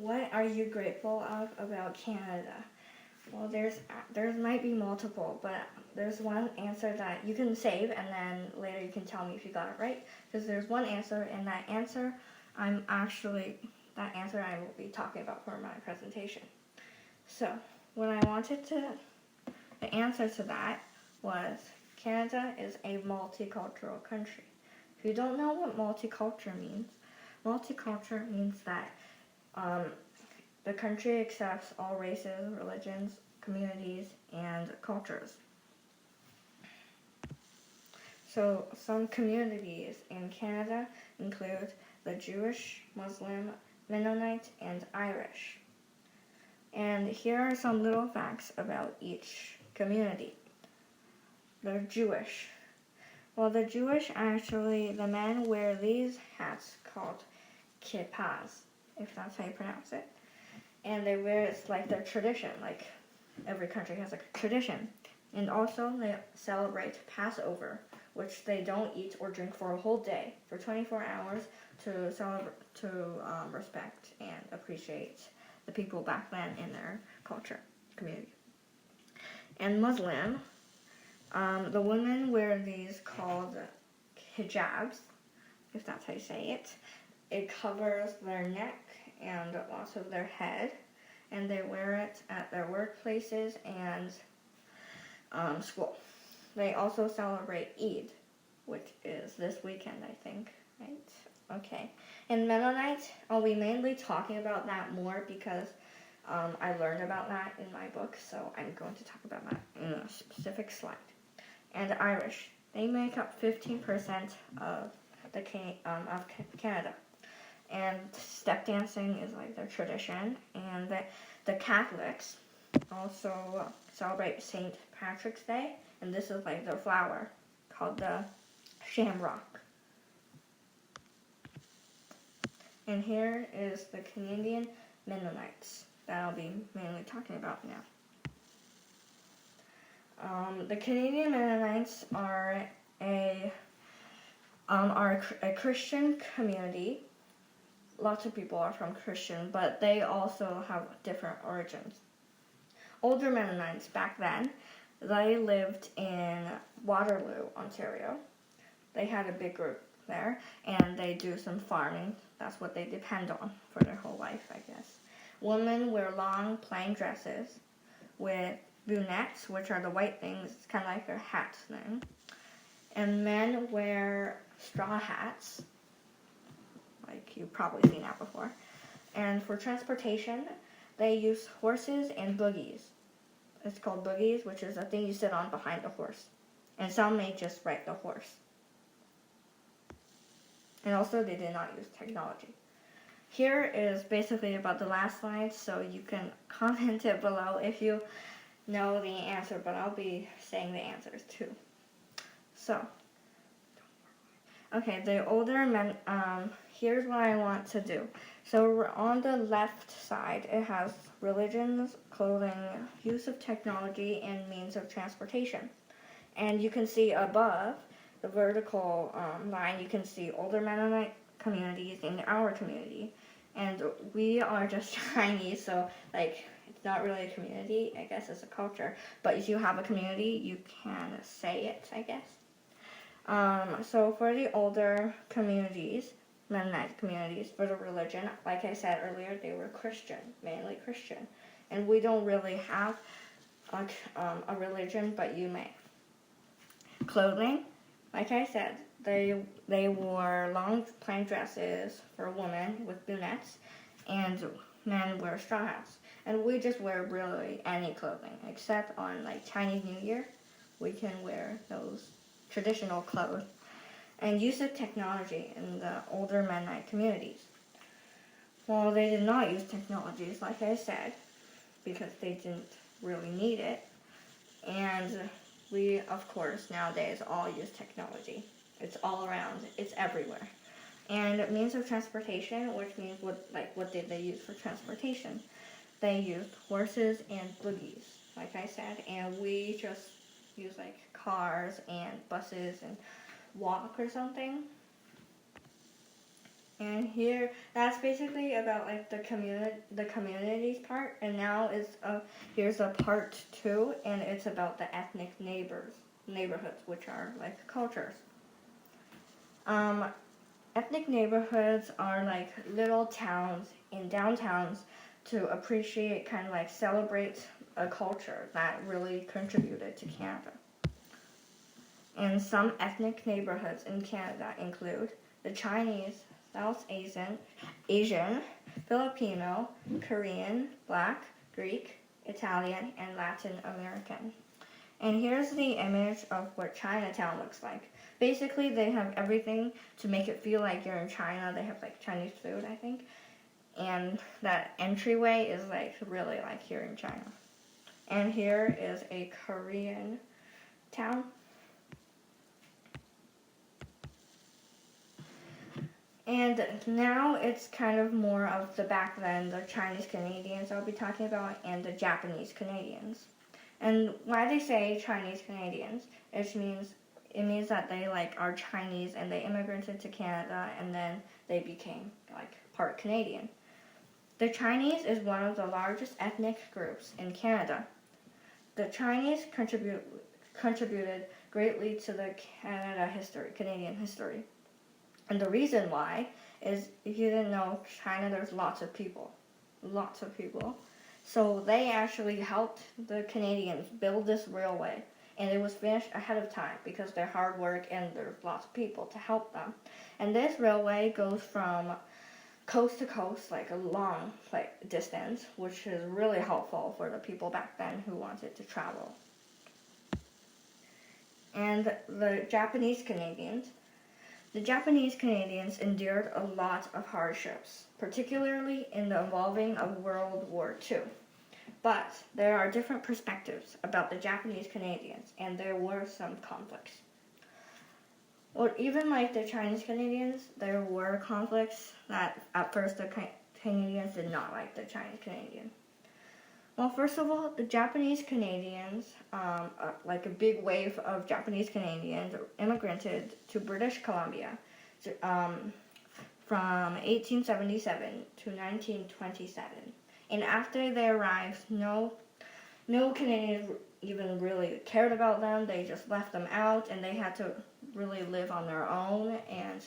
what are you grateful of about Canada? Well, there might be multiple, but there's one answer that you can save, and then later you can tell me if you got it right. Because there's one answer, and that answer I will be talking about for my presentation. So, what I wanted to, the answer to that was Canada is a multicultural country. If you don't know what multicultural means that the country accepts all races, religions, communities, and cultures. So some communities in Canada include the Jewish, Muslim, Mennonite, and Irish. And here are some little facts about each community. The Jewish. Well, the Jewish, actually, the men wear these hats called kippas, if that's how you pronounce it. And they wear it's like their tradition, like every country has a tradition. And also they celebrate Passover, which they don't eat or drink for a whole day, for 24 hours, to respect and appreciate the people back then in their culture, community. And Muslim, the women wear these called hijabs, if that's how you say it. It covers their neck and also their head, and they wear it at their workplaces and school. They also celebrate Eid, which is this weekend, I think, right? Okay. And Mennonite, I'll be mainly talking about that more because I learned about that in my book, so I'm going to talk about that in a specific slide. And Irish, they make up 15% of Canada. And step dancing is like their tradition, and the Catholics also celebrate St. Patrick's Day, and this is like their flower called the shamrock. And here is the Canadian Mennonites that I'll be mainly talking about now. The Canadian Mennonites are a Christian community. Lots of people are from Christian, but they also have different origins. Older Mennonites back then, they lived in Waterloo, Ontario. They had a big group there, and they do some farming. That's what they depend on for their whole life, I guess. Women wear long, plain dresses with bonnets, which are the white things. It's kind of like their hats thing. And men wear straw hats, like you've probably seen that before. And for transportation, they use horses and buggies. It's called buggies, which is a thing you sit on behind the horse. And some may just ride the horse. And also, they did not use technology. Here is basically about the last slide, so you can comment it below if you know the answer, but I'll be saying the answers too. So, okay, the older men, here's what I want to do. So on the left side, it has religions, clothing, use of technology, and means of transportation. And you can see above the vertical line, you can see older Mennonite communities in our community. And we are just tiny, so like it's not really a community, I guess it's a culture. But if you have a community, you can say it, I guess. So for the older communities, Mennonite communities, for the religion, like I said earlier, they were Christian, mainly Christian. And we don't really have a religion, but you may. Clothing, like I said, they wore long plain dresses for women with bonnets, and men wear straw hats. And we just wear really any clothing, except on like Chinese New Year, we can wear those traditional clothes. And use of technology in the older Mennonite communities. Well, they did not use technologies, like I said, because they didn't really need it. And we, of course, nowadays all use technology. It's all around. It's everywhere. And means of transportation, which means what did they use for transportation? They used horses and buggies, like I said, and we just use like cars and buses and walk or something. And here, that's basically about like the communities part. And now here's a part 2, and it's about the ethnic neighborhoods, which are like cultures. Um, Ethnic neighborhoods are like little towns in downtowns to appreciate, kind of like celebrate a culture that really contributed to Canada. And some ethnic neighborhoods in Canada include the Chinese, South Asian, Filipino, Korean, Black, Greek, Italian, and Latin American. And here's the image of what Chinatown looks like. Basically, they have everything to make it feel like you're in China. They have like Chinese food, I think. And that entryway is like really like you're in China. And here is a Korean town. And now it's kind of more of the back then, the Chinese Canadians I'll be talking about, and the Japanese Canadians. And why they say Chinese Canadians, it means that they like are Chinese and they immigrated to Canada and then they became like part Canadian. The Chinese is one of the largest ethnic groups in Canada. The Chinese contributed greatly to the Canadian history. And the reason why is, if you didn't know, China, there's lots of people. So they actually helped the Canadians build this railway. And it was finished ahead of time because of their hard work and there's lots of people to help them. And this railway goes from coast to coast, like a long distance, which is really helpful for the people back then who wanted to travel. And the Japanese Canadians endured a lot of hardships, particularly in the involving of World War II. But there are different perspectives about the Japanese Canadians, and there were some conflicts. Well, even like the Chinese Canadians, there were conflicts that at first the Canadians did not like the Chinese Canadian. Well, first of all, the Japanese Canadians, like a big wave of Japanese Canadians immigrated to British Columbia from 1877 to 1927. And after they arrived, no Canadians even really cared about them. They just left them out, and they had to really live on their own and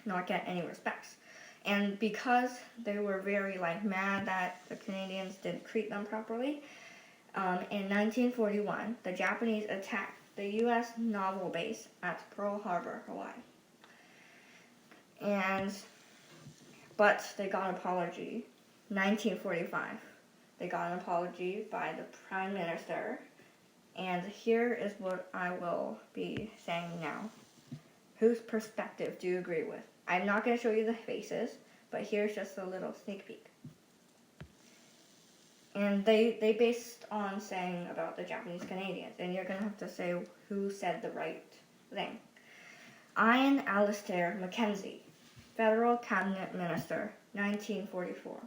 not get any respects. And because they were very mad that the Canadians didn't treat them properly, in 1941, the Japanese attacked the U.S. naval base at Pearl Harbor, Hawaii. But they got an apology. 1945, they got an apology by the Prime Minister. And here is what I will be saying now. Whose perspective do you agree with? I'm not going to show you the faces, but here's just a little sneak peek. And they based on saying about the Japanese Canadians, and you're going to have to say who said the right thing. Ian Alistair Mackenzie, Federal Cabinet Minister, 1944.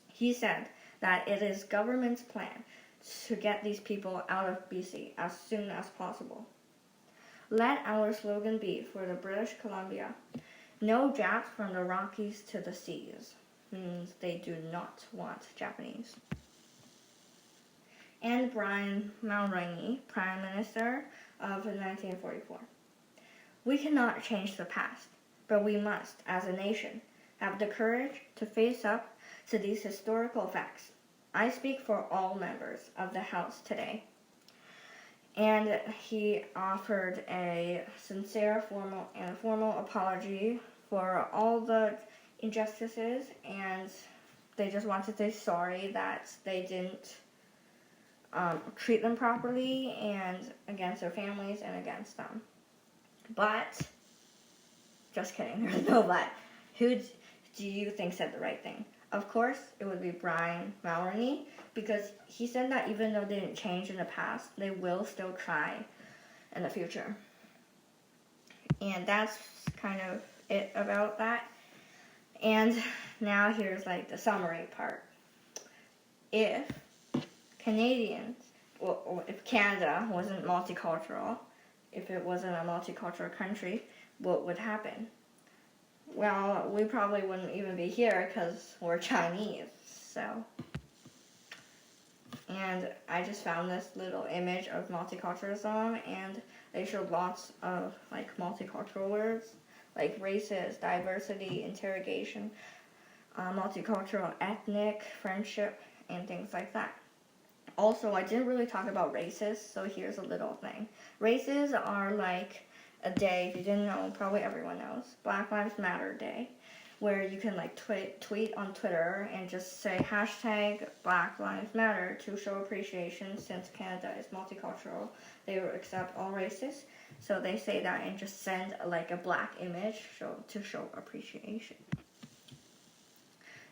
He said that it is government's plan to get these people out of BC as soon as possible. Let our slogan be for the British Columbia, no Japs from the Rockies to the seas. Means they do not want Japanese. And Brian Mulroney, Prime Minister of 1944. We cannot change the past, but we must, as a nation, have the courage to face up to these historical facts. I speak for all members of the House today. And he offered a sincere, formal apology for all the injustices, and they just wanted to say sorry that they didn't treat them properly, and against their families and against them. But, just kidding, there's no but. Who do you think said the right thing? Of course, it would be Brian Mulroney, because he said that even though they didn't change in the past, they will still try in the future. And that's kind of it about that. And now here's the summary part. If if Canada wasn't multicultural, if it wasn't a multicultural country, what would happen? well, we probably wouldn't even be here because we're Chinese. So, and I just found this little image of multiculturalism, and they showed lots of like multicultural words, like racist, diversity, interrogation, multicultural, ethnic, friendship, and things like that. Also, I didn't really talk about races, so here's a little thing. Races are like a day, if you didn't know, probably everyone knows, Black Lives Matter Day, where you can like tweet on Twitter and just say hashtag Black Lives Matter to show appreciation. Since Canada is multicultural, they will accept all races, so they say that and just send like a black image to show appreciation.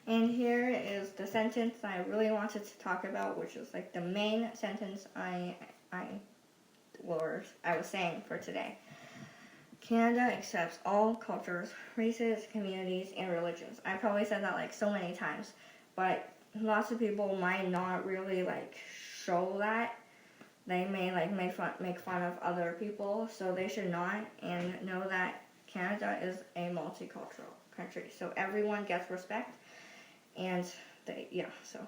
And here is the sentence I really wanted to talk about, which is like the main sentence I was saying for today. Canada accepts all cultures, races, communities, and religions. I probably said that like so many times, but lots of people might not really like show that. They may like make fun of other people, so they should not, and know that Canada is a multicultural country, so everyone gets respect. And so